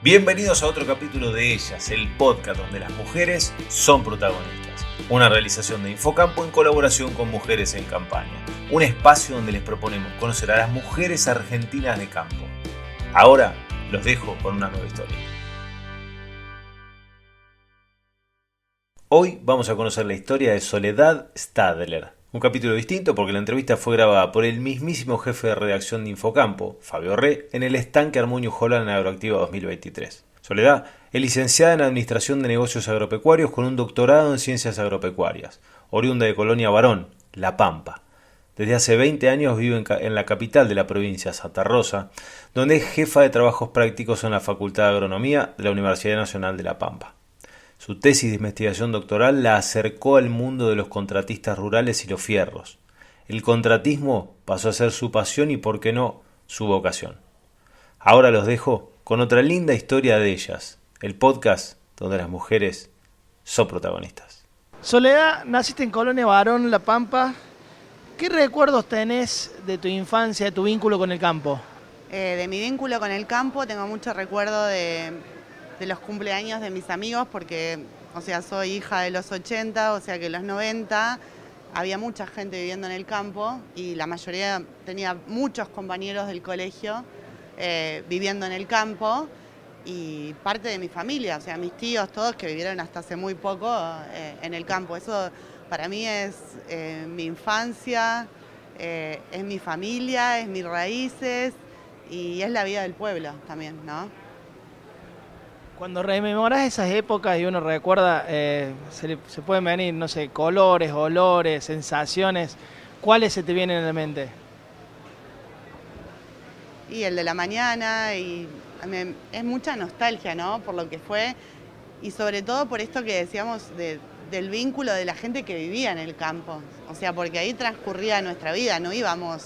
Bienvenidos a otro capítulo de Ellas, el podcast donde las mujeres son protagonistas. Una realización de Infocampo en colaboración con Mujeres en Campaña. Un espacio donde les proponemos conocer a las mujeres argentinas de campo. Ahora los dejo con una nueva historia. Hoy vamos a conocer la historia de Soledad Stadler. Un capítulo distinto porque la entrevista fue grabada por el mismísimo jefe de redacción de Infocampo, Fabio Re, en el estanque Armuño Holland en Agroactiva 2023. Soledad es licenciada en Administración de Negocios Agropecuarios con un doctorado en Ciencias Agropecuarias, oriunda de Colonia Barón, La Pampa. Desde hace 20 años vive en la capital de la provincia, Santa Rosa, donde es jefa de trabajos prácticos en la Facultad de Agronomía de la Universidad Nacional de La Pampa. Su tesis de investigación doctoral la acercó al mundo de los contratistas rurales y los fierros. El contratismo pasó a ser su pasión y, por qué no, su vocación. Ahora los dejo con otra linda historia de ellas, el podcast donde las mujeres son protagonistas. Soledad, naciste en Colonia Barón, La Pampa. ¿Qué recuerdos tenés de tu infancia, de tu vínculo con el campo? De mi vínculo con el campo tengo mucho recuerdo de los cumpleaños de mis amigos porque, soy hija de los 80, que en los 90 había mucha gente viviendo en el campo y la mayoría tenía muchos compañeros del colegio viviendo en el campo y parte de mi familia, mis tíos todos que vivieron hasta hace muy poco en el campo. Eso para mí es mi infancia, es mi familia, es mis raíces y es la vida del pueblo también, ¿no? Cuando rememoras esas épocas y uno recuerda, se pueden venir, colores, olores, sensaciones. ¿Cuáles se te vienen a la mente? Y el de la mañana, es mucha nostalgia, ¿no? Por lo que fue, y sobre todo por esto que decíamos del vínculo de la gente que vivía en el campo. Porque ahí transcurría nuestra vida, no íbamos,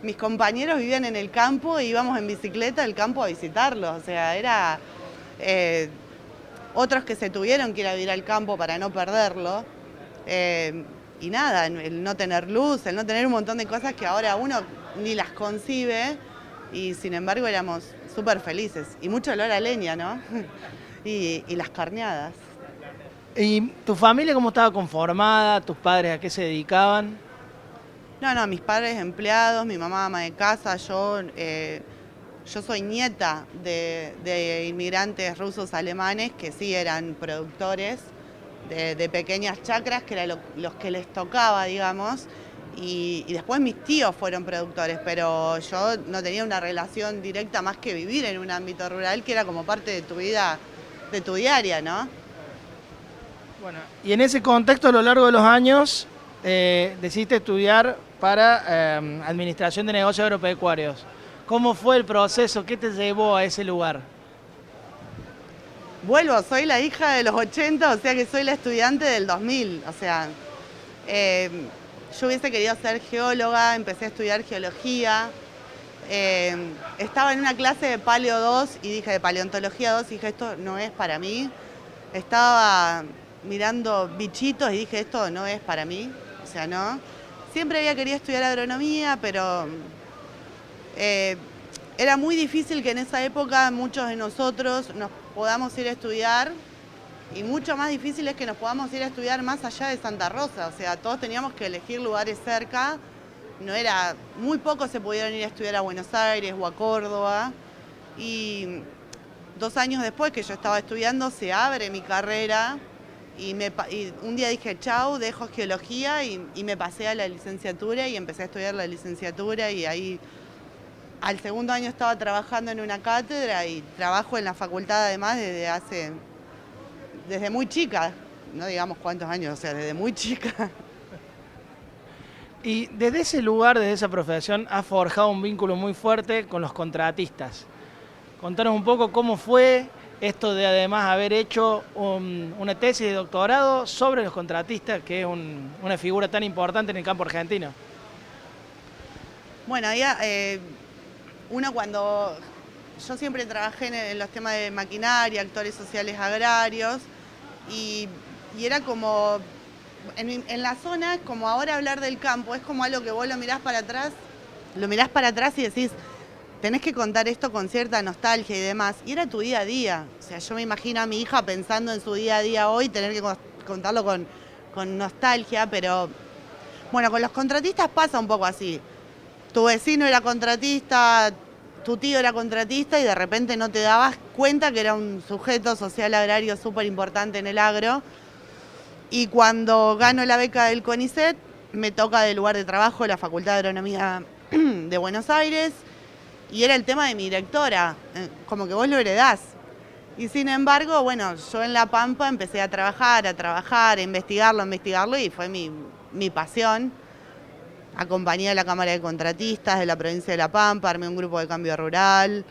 mis compañeros vivían en el campo e íbamos en bicicleta al campo a visitarlos, era... otros que se tuvieron que ir a vivir al campo para no perderlo, y nada, el no tener luz, el no tener un montón de cosas que ahora uno ni las concibe y sin embargo éramos súper felices y mucho olor a leña, ¿no? y las carneadas. ¿Y tu familia cómo estaba conformada? ¿Tus padres a qué se dedicaban? No, mis padres empleados, mi mamá ama de casa, yo soy nieta de inmigrantes rusos alemanes que sí eran productores de pequeñas chacras, que eran los que les tocaba, digamos, y después mis tíos fueron productores, pero yo no tenía una relación directa más que vivir en un ámbito rural que era como parte de tu vida, de tu diaria, ¿no? Bueno, y en ese contexto a lo largo de los años decidiste estudiar para Administración de Negocios Agropecuarios. ¿Cómo fue el proceso? ¿Qué te llevó a ese lugar? Soy la hija de los 80, que soy la estudiante del 2000. Yo hubiese querido ser geóloga, empecé a estudiar geología. Estaba en una clase de Paleo 2 y dije, de Paleontología 2, y dije, esto no es para mí. Estaba mirando bichitos y dije, esto no es para mí. No. Siempre había querido estudiar agronomía, pero... era muy difícil que en esa época muchos de nosotros nos podamos ir a estudiar y mucho más difícil es que nos podamos ir a estudiar más allá de Santa Rosa, todos teníamos que elegir lugares cerca, muy pocos se pudieron ir a estudiar a Buenos Aires o a Córdoba y 2 años después que yo estaba estudiando se abre mi carrera y un día dije chau, dejo geología y me pasé a la licenciatura y empecé a estudiar la licenciatura y ahí... Al segundo año estaba trabajando en una cátedra y trabajo en la facultad además desde muy chica, no digamos cuántos años, desde muy chica. Y desde ese lugar, desde esa profesión, has forjado un vínculo muy fuerte con los contratistas. Contanos un poco cómo fue esto de además haber hecho una tesis de doctorado sobre los contratistas, que es una figura tan importante en el campo argentino. Bueno, uno cuando... Yo siempre trabajé en los temas de maquinaria, actores sociales agrarios, y era como... En la zona, como ahora hablar del campo, es como algo que vos lo mirás para atrás y decís, tenés que contar esto con cierta nostalgia y demás. Y era tu día a día. O sea, yo me imagino a mi hija pensando en su día a día hoy, tener que contarlo con nostalgia, pero bueno, con los contratistas pasa un poco así. Tu vecino era contratista, tu tío era contratista y de repente no te dabas cuenta que era un sujeto social agrario súper importante en el agro. Y cuando gano la beca del CONICET, me toca del lugar de trabajo la Facultad de Agronomía de Buenos Aires y era el tema de mi directora, como que vos lo heredás. Y sin embargo, bueno, yo en La Pampa empecé a trabajar, a investigarlo y fue mi pasión. Acompañé a la Cámara de Contratistas de la provincia de La Pampa, armé un grupo de cambio rural,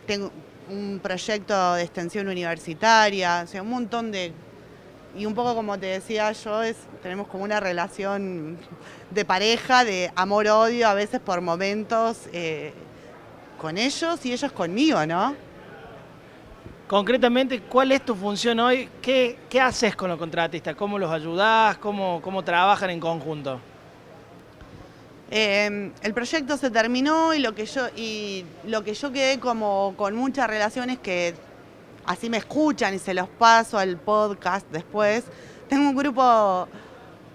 tengo un proyecto de extensión universitaria, o sea, un montón de... Y un poco como te decía yo, tenemos como una relación de pareja, de amor-odio, a veces por momentos con ellos y ellos conmigo, ¿no? Concretamente, ¿cuál es tu función hoy? ¿Qué haces con los contratistas? ¿Cómo los ayudás? ¿Cómo trabajan en conjunto? El proyecto se terminó y lo que yo quedé como con muchas relaciones que así me escuchan y se los paso al podcast después. Tengo un grupo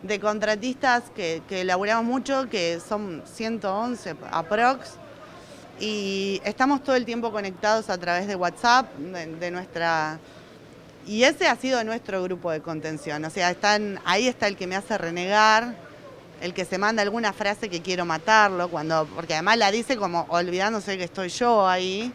de contratistas que elaboramos mucho, que son 111 aprox, y estamos todo el tiempo conectados a través de WhatsApp, de nuestra... Y ese ha sido nuestro grupo de contención, o sea, ahí está el que me hace renegar, el que se manda alguna frase que quiero matarlo, porque además la dice como olvidándose que estoy yo ahí.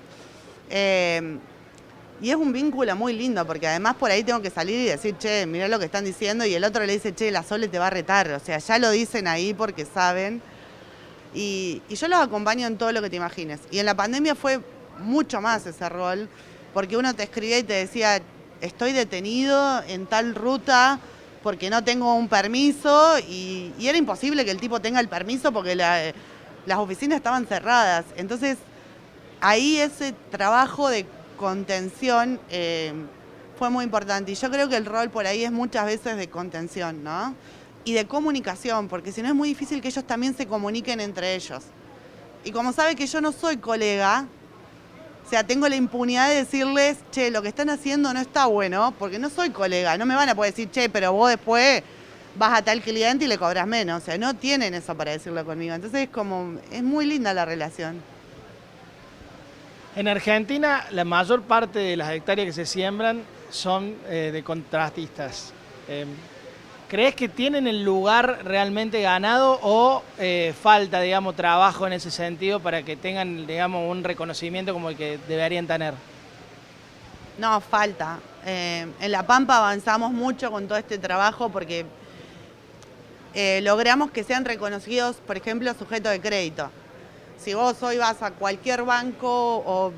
Y es un vínculo muy lindo, porque además por ahí tengo que salir y decir, che, mirá lo que están diciendo, y el otro le dice, che, la Sole te va a retar. O sea, ya lo dicen ahí porque saben. Y yo los acompaño en todo lo que te imagines. Y en la pandemia fue mucho más ese rol, porque uno te escribía y te decía, estoy detenido en tal ruta porque no tengo un permiso, y era imposible que el tipo tenga el permiso porque las oficinas estaban cerradas. Entonces, ahí ese trabajo de contención fue muy importante. Y yo creo que el rol por ahí es muchas veces de contención, ¿no? Y de comunicación, porque si no es muy difícil que ellos también se comuniquen entre ellos. Y como sabe que yo no soy colega, o sea, tengo la impunidad de decirles, che, lo que están haciendo no está bueno, porque no soy colega. No me van a poder decir, che, pero vos después vas a tal cliente y le cobras menos. O sea, no tienen eso para decirlo conmigo. Entonces es muy linda la relación. En Argentina, la mayor parte de las hectáreas que se siembran son de contratistas. ¿Crees que tienen el lugar realmente ganado o falta, digamos, trabajo en ese sentido para que tengan, digamos, un reconocimiento como el que deberían tener? No, falta. En La Pampa avanzamos mucho con todo este trabajo porque logramos que sean reconocidos, por ejemplo, sujetos de crédito. Si vos hoy vas a cualquier banco,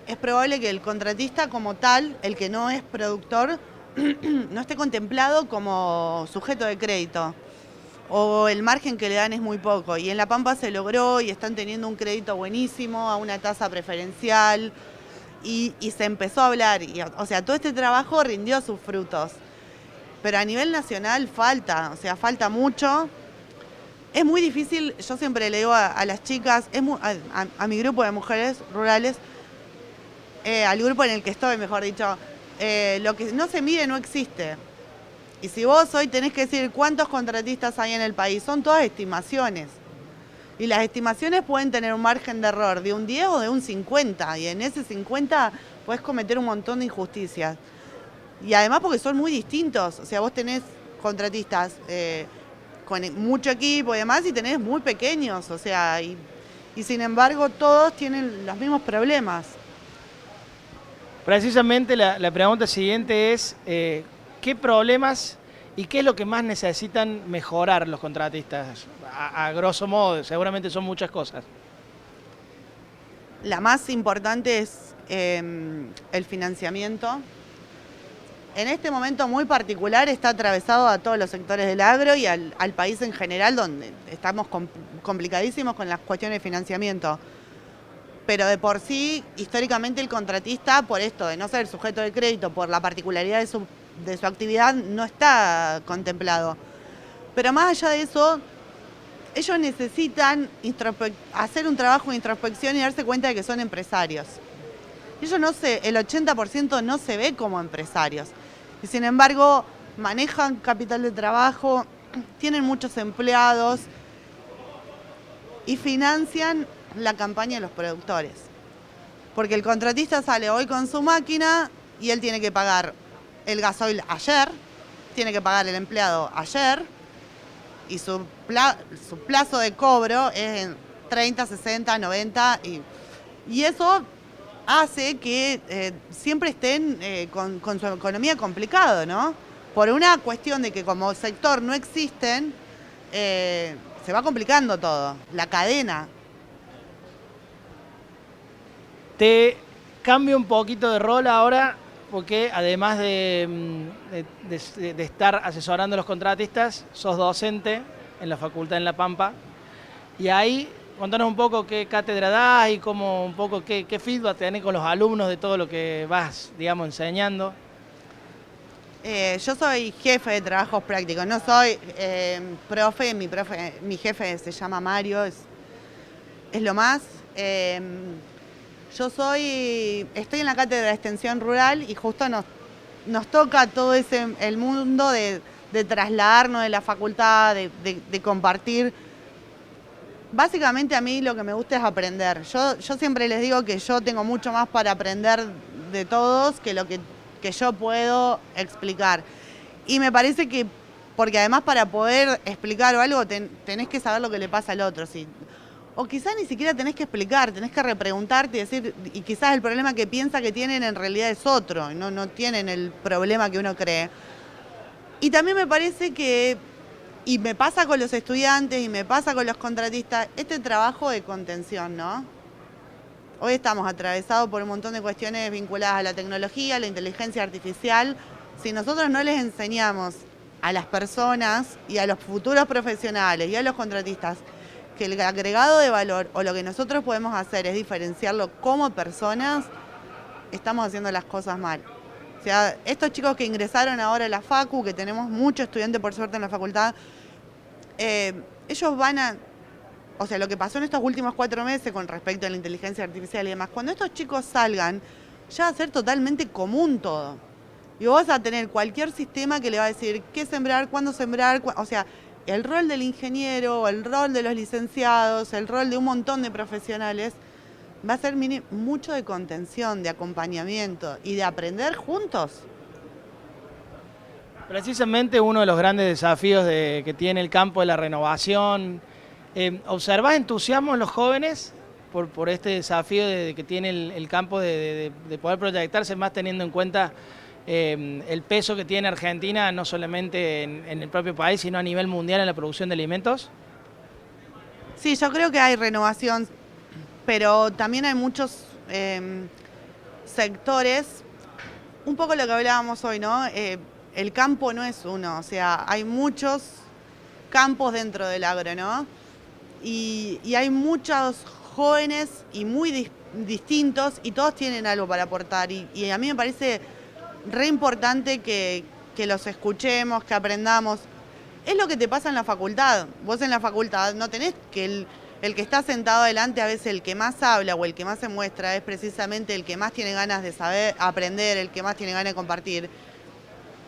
es probable que el contratista como tal, el que no es productor, no esté contemplado como sujeto de crédito. O el margen que le dan es muy poco. Y en La Pampa se logró y están teniendo un crédito buenísimo a una tasa preferencial. Y se empezó a hablar. O sea, todo este trabajo rindió sus frutos. Pero a nivel nacional falta, o sea, falta mucho. Es muy difícil, yo siempre le digo a las chicas, a mi grupo de mujeres rurales, al grupo en el que estoy, mejor dicho, lo que no se mide no existe. Y si vos hoy tenés que decir cuántos contratistas hay en el país, son todas estimaciones. Y las estimaciones pueden tener un margen de error de un 10 o de un 50, y en ese 50 podés cometer un montón de injusticias. Y además porque son muy distintos, o sea, vos tenés contratistas con mucho equipo y demás, y tenés muy pequeños, o sea, y sin embargo todos tienen los mismos problemas. Precisamente la pregunta siguiente es, ¿qué problemas y qué es lo que más necesitan mejorar los contratistas? A grosso modo, seguramente son muchas cosas. La más importante es el financiamiento. En este momento muy particular está atravesado a todos los sectores del agro y al país en general, donde estamos complicadísimos con las cuestiones de financiamiento. Pero de por sí, históricamente el contratista, por esto de no ser sujeto de crédito, por la particularidad de su actividad, no está contemplado. Pero más allá de eso, ellos necesitan hacer un trabajo de introspección y darse cuenta de que son empresarios. Ellos el 80% no se ve como empresarios. Y sin embargo, manejan capital de trabajo, tienen muchos empleados y financian la campaña de los productores. Porque el contratista sale hoy con su máquina y él tiene que pagar el gasoil ayer, tiene que pagar el empleado ayer, y su plazo de cobro es en 30, 60, 90, y eso hace que siempre estén con su economía complicado, ¿no? Por una cuestión de que como sector no existen, se va complicando todo, la cadena. Te cambio un poquito de rol ahora, porque además de estar asesorando a los contratistas, sos docente en la facultad en La Pampa. Y ahí, contanos un poco qué cátedra das y cómo un poco qué feedback tenés con los alumnos de todo lo que vas, digamos, enseñando. Yo soy jefe de trabajos prácticos, no soy profe, mi jefe se llama Mario, es lo más. Estoy en la cátedra de extensión rural y justo nos toca todo el mundo de trasladarnos de la facultad, de compartir. Básicamente a mí lo que me gusta es aprender. Yo siempre les digo que yo tengo mucho más para aprender de todos que lo que yo puedo explicar. Y me parece que, porque además para poder explicar algo tenés que saber lo que le pasa al otro. ¿Sí? O quizás ni siquiera tenés que explicar, tenés que repreguntarte y decir, y quizás el problema que piensa que tienen en realidad es otro, no tienen el problema que uno cree. Y también me parece que, y me pasa con los estudiantes y me pasa con los contratistas, este trabajo de contención, ¿no? Hoy estamos atravesados por un montón de cuestiones vinculadas a la tecnología, a la inteligencia artificial. Si nosotros no les enseñamos a las personas y a los futuros profesionales y a los contratistas que el agregado de valor o lo que nosotros podemos hacer es diferenciarlo como personas, estamos haciendo las cosas mal. O sea, estos chicos que ingresaron ahora a la facu, que tenemos muchos estudiantes por suerte en la facultad, ellos van a... O sea, lo que pasó en estos últimos 4 meses con respecto a la inteligencia artificial y demás, cuando estos chicos salgan, ya va a ser totalmente común todo. Y vos vas a tener cualquier sistema que le va a decir qué sembrar, cuándo sembrar, o sea, el rol del ingeniero, el rol de los licenciados, el rol de un montón de profesionales, va a ser mucho de contención, de acompañamiento y de aprender juntos. Precisamente uno de los grandes desafíos que tiene el campo de la renovación. ¿Observás entusiasmo en los jóvenes por este desafío que tiene el campo de poder proyectarse más teniendo en cuenta el peso que tiene Argentina, no solamente en el propio país, sino a nivel mundial en la producción de alimentos? Sí, yo creo que hay renovación, pero también hay muchos sectores, un poco lo que hablábamos hoy, ¿no? El campo no es uno, o sea, hay muchos campos dentro del agro, ¿no? Y hay muchos jóvenes y muy distintos y todos tienen algo para aportar y a mí me parece re importante que los escuchemos, que aprendamos. Es lo que te pasa en la facultad. Vos en la facultad no tenés que el que está sentado adelante, a veces el que más habla o el que más se muestra es precisamente el que más tiene ganas de saber, aprender, el que más tiene ganas de compartir.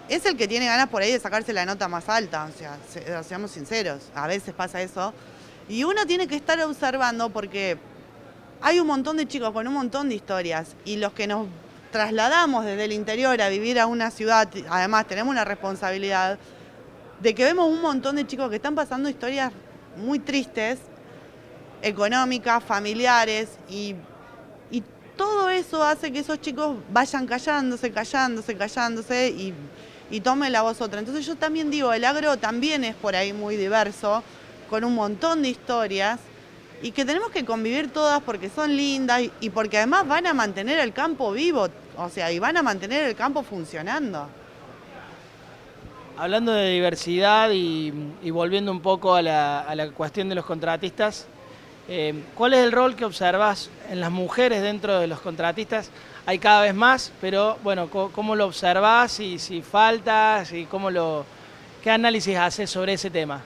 Es el que tiene ganas por ahí de sacarse la nota más alta, o sea, seamos sinceros, a veces pasa eso. Y uno tiene que estar observando porque hay un montón de chicos con un montón de historias y los que nos trasladamos desde el interior a vivir a una ciudad, además tenemos una responsabilidad de que vemos un montón de chicos que están pasando historias muy tristes, económicas, familiares, y todo eso hace que esos chicos vayan callándose y tomen la voz otra. Entonces yo también digo, el agro también es por ahí muy diverso, con un montón de historias, y que tenemos que convivir todas porque son lindas y porque además van a mantener el campo vivo, o sea, y van a mantener el campo funcionando. Hablando de diversidad y volviendo un poco a la cuestión de los contratistas, ¿cuál es el rol que observas en las mujeres dentro de los contratistas? Hay cada vez más, pero bueno, ¿cómo lo observas? Si falta, ¿qué análisis haces sobre ese tema?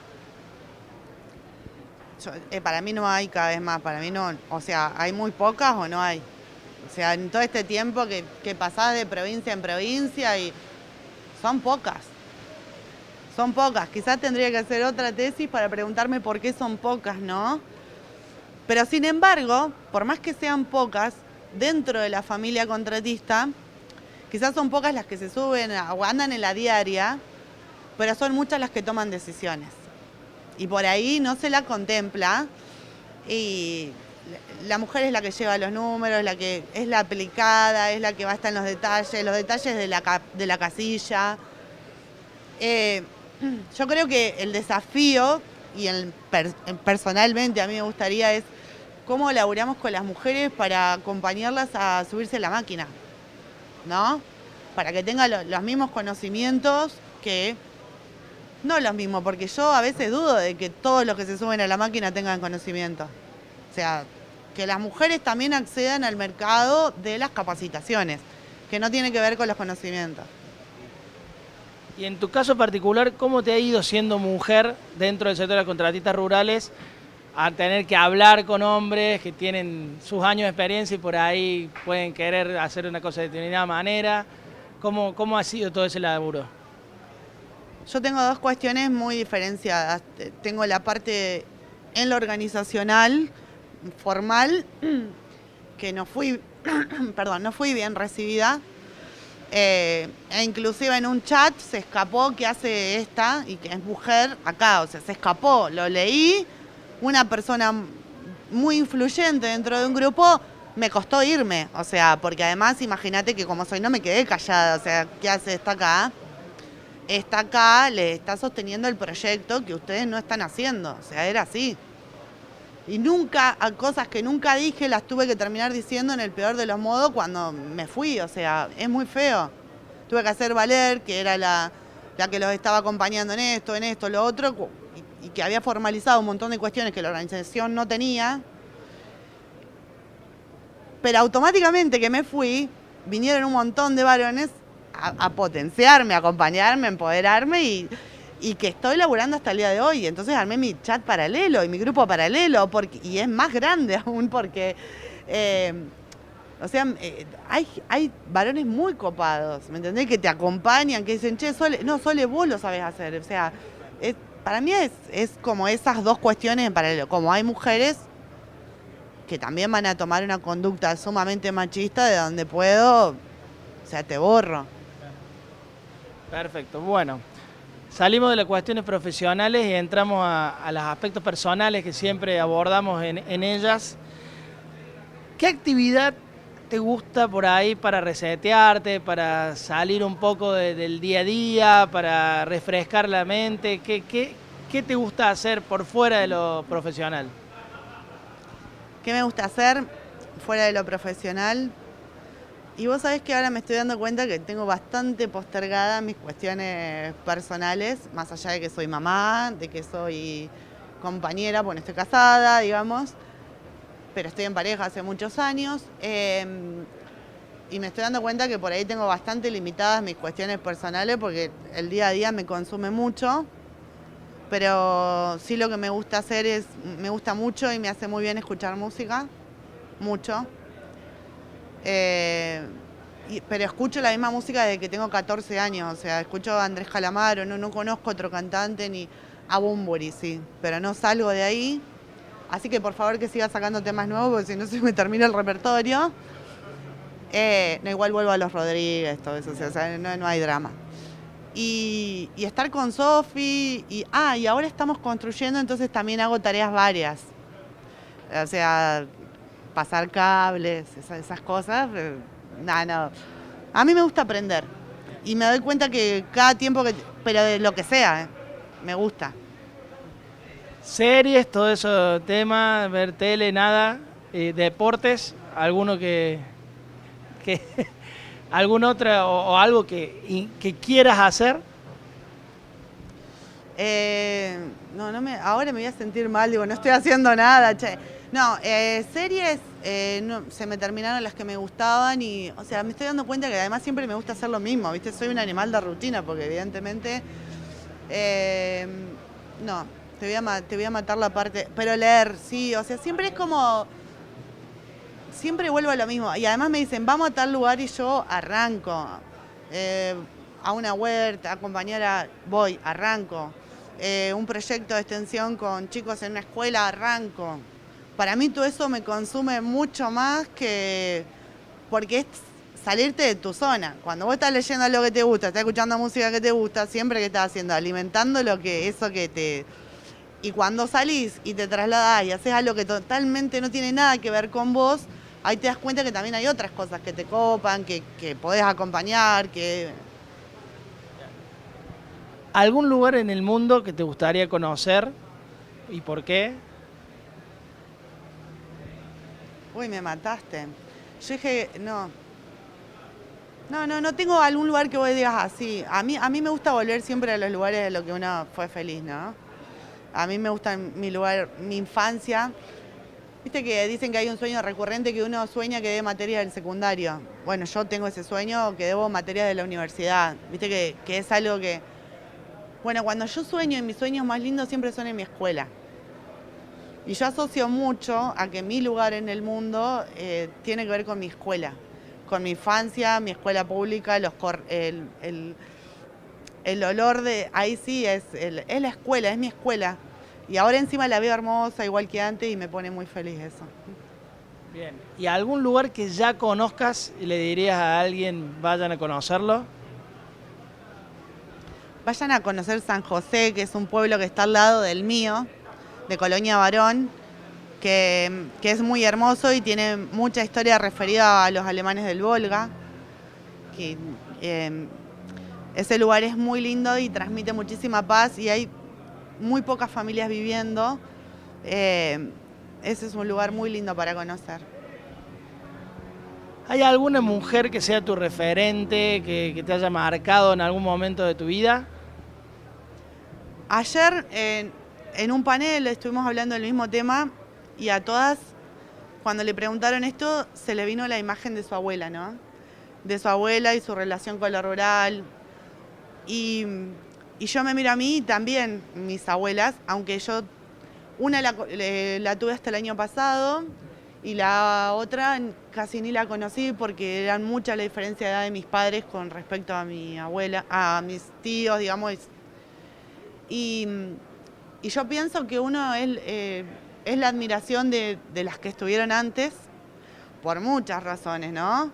Para mí no hay cada vez más, para mí no, o sea, hay muy pocas o no hay. O sea, en todo este tiempo que pasás de provincia en provincia y son pocas. Son pocas. Quizás tendría que hacer otra tesis para preguntarme por qué son pocas, ¿no? Pero sin embargo, por más que sean pocas, dentro de la familia contratista, quizás son pocas las que se suben o andan en la diaria, pero son muchas las que toman decisiones. Y por ahí no se la contempla y la mujer es la que lleva los números, la que es la aplicada, es la que va a estar en los detalles de la casilla. Yo creo que el desafío, y personalmente a mí me gustaría, es cómo laburamos con las mujeres para acompañarlas a subirse a la máquina, ¿no? Para que tengan los mismos conocimientos que... No los mismos, porque yo a veces dudo de que todos los que se suben a la máquina tengan conocimiento. O sea, que las mujeres también accedan al mercado de las capacitaciones, que no tiene que ver con los conocimientos. Y en tu caso particular, ¿cómo te ha ido siendo mujer dentro del sector de contratistas rurales a tener que hablar con hombres que tienen sus años de experiencia y por ahí pueden querer hacer una cosa de determinada manera? ¿Cómo ha sido todo ese laburo? Yo tengo dos cuestiones muy diferenciadas. Tengo la parte en lo organizacional, formal, que no fui bien recibida. E inclusive en un chat se escapó que hace esta, y que es mujer, acá, o sea, se escapó, lo leí, una persona muy influyente dentro de un grupo, me costó irme, o sea, porque además imagínate que como soy no me quedé callada, o sea, ¿qué hace esta acá? Está acá, le está sosteniendo el proyecto que ustedes no están haciendo, o sea, era así. Y nunca, cosas que nunca dije las tuve que terminar diciendo en el peor de los modos cuando me fui, o sea, es muy feo. Tuve que hacer valer que era la que los estaba acompañando en esto, lo otro, y que había formalizado un montón de cuestiones que la organización no tenía. Pero automáticamente que me fui, vinieron un montón de varones a potenciarme, a acompañarme, a empoderarme y que estoy laburando hasta el día de hoy. Entonces armé mi chat paralelo y mi grupo paralelo y es más grande aún porque, hay varones muy copados, ¿me entendés? Que te acompañan, que dicen, che, Sole, vos lo sabés hacer. O sea, para mí es como esas dos cuestiones en paralelo. Como hay mujeres que también van a tomar una conducta sumamente machista de donde puedo, o sea, te borro. Perfecto, bueno, salimos de las cuestiones profesionales y entramos a los aspectos personales que siempre abordamos en ellas. ¿Qué actividad te gusta por ahí para resetearte, para salir un poco del día a día, para refrescar la mente? ¿Qué te gusta hacer por fuera de lo profesional? ¿Qué me gusta hacer fuera de lo profesional? Y vos sabés que ahora me estoy dando cuenta que tengo bastante postergadas mis cuestiones personales, más allá de que soy mamá, de que soy compañera, bueno, estoy casada, digamos, pero estoy en pareja hace muchos años. Y me estoy dando cuenta que por ahí tengo bastante limitadas mis cuestiones personales porque el día a día me consume mucho. Pero sí lo que me gusta hacer me gusta mucho y me hace muy bien escuchar música, mucho. Pero escucho la misma música desde que tengo 14 años, o sea, escucho a Andrés Calamaro, no conozco otro cantante ni a Bunbury, sí, pero no salgo de ahí. Así que por favor que siga sacando temas nuevos porque si no se me termina el repertorio. No, igual vuelvo a los Rodríguez, todo eso, o sea, no hay drama. Y estar con Sofi, y ahora estamos construyendo, entonces también hago tareas varias. O sea, pasar cables, esas cosas, no. A mí me gusta aprender y me doy cuenta que cada tiempo pero de lo que sea, me gusta. Series, todo eso tema, ver tele, nada, deportes, alguno que algún otro o algo que quieras hacer. Ahora me voy a sentir mal, digo, no estoy haciendo nada, che. No, series, se me terminaron las que me gustaban y, o sea, me estoy dando cuenta que además siempre me gusta hacer lo mismo, ¿viste? Soy un animal de rutina porque evidentemente, no, te voy a matar la parte, pero leer, sí, o sea, siempre es como, siempre vuelvo a lo mismo, y además me dicen, vamos a tal lugar y yo arranco, a una huerta, arranco, un proyecto de extensión con chicos en una escuela, arranco. Para mí todo eso me consume mucho más que, porque es salirte de tu zona. Cuando vos estás leyendo lo que te gusta, estás escuchando música que te gusta, siempre que estás haciendo, alimentando eso que te... Y cuando salís y te trasladás y haces algo que totalmente no tiene nada que ver con vos, ahí te das cuenta que también hay otras cosas que te copan, que podés acompañar, que... ¿Algún lugar en el mundo que te gustaría conocer y por qué? Uy, me mataste. Yo dije, no tengo algún lugar que vos digas así. A mí me gusta volver siempre a los lugares de lo que uno fue feliz, ¿no? A mí me gusta mi lugar, mi infancia. Viste que dicen que hay un sueño recurrente que uno sueña que debe materias del secundario. Bueno, yo tengo ese sueño que debo materias de la universidad. Viste que es algo que... Bueno, cuando yo sueño, y mis sueños más lindos siempre son en mi escuela. Y yo asocio mucho a que mi lugar en el mundo tiene que ver con mi escuela, con mi infancia, mi escuela pública, el olor de... Ahí sí, es la escuela, es mi escuela. Y ahora encima la veo hermosa, igual que antes, y me pone muy feliz eso. Bien. ¿Y algún lugar que ya conozcas y le dirías a alguien, vayan a conocerlo? Vayan a conocer San José, que es un pueblo que está al lado del mío, de Colonia Barón, que es muy hermoso y tiene mucha historia referida a los alemanes del Volga. Ese lugar es muy lindo y transmite muchísima paz y hay muy pocas familias viviendo. Ese es un lugar muy lindo para conocer. ¿Hay alguna mujer que sea tu referente, que te haya marcado en algún momento de tu vida? Ayer en un panel estuvimos hablando del mismo tema y a todas, cuando le preguntaron esto, se le vino la imagen de su abuela, ¿no? De su abuela y su relación con lo rural. Y yo me miro a mí y también mis abuelas, aunque yo una la tuve hasta el año pasado y la otra casi ni la conocí porque eran mucha la diferencia de edad de mis padres con respecto a mi abuela, a mis tíos, digamos. Y yo pienso que uno es la admiración de las que estuvieron antes, por muchas razones, ¿no?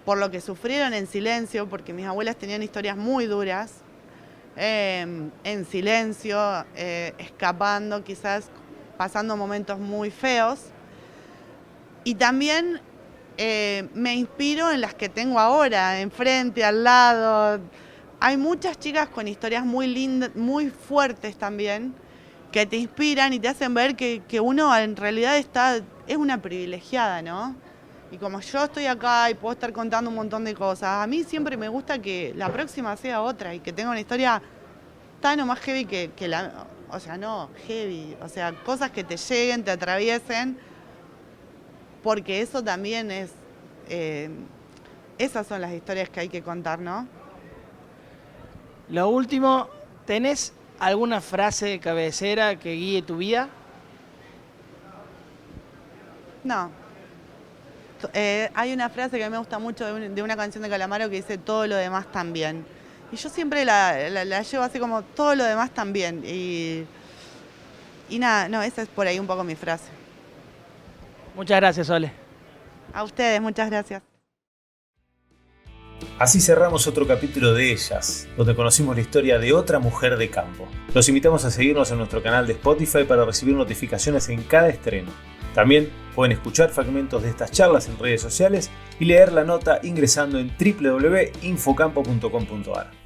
Por lo que sufrieron en silencio, porque mis abuelas tenían historias muy duras, en silencio, escapando, quizás pasando momentos muy feos. Y también me inspiro en las que tengo ahora, enfrente, al lado. Hay muchas chicas con historias muy lindas, muy fuertes también, que te inspiran y te hacen ver que uno en realidad es una privilegiada, ¿no? Y como yo estoy acá y puedo estar contando un montón de cosas, a mí siempre me gusta que la próxima sea otra y que tenga una historia tan o más heavy que la... O sea, no, heavy, o sea, cosas que te lleguen, te atraviesen, porque eso también es... esas son las historias que hay que contar, ¿no? Lo último, ¿tenés alguna frase de cabecera que guíe tu vida? No. Hay una frase que a mí me gusta mucho de una canción de Calamaro que dice todo lo demás también. Y yo siempre la llevo así como todo lo demás también. Y nada, no, esa es por ahí un poco mi frase. Muchas gracias, Sole. A ustedes, muchas gracias. Así cerramos otro capítulo de Ellas, donde conocimos la historia de otra mujer de campo. Los invitamos a seguirnos en nuestro canal de Spotify para recibir notificaciones en cada estreno. También pueden escuchar fragmentos de estas charlas en redes sociales y leer la nota ingresando en www.infocampo.com.ar.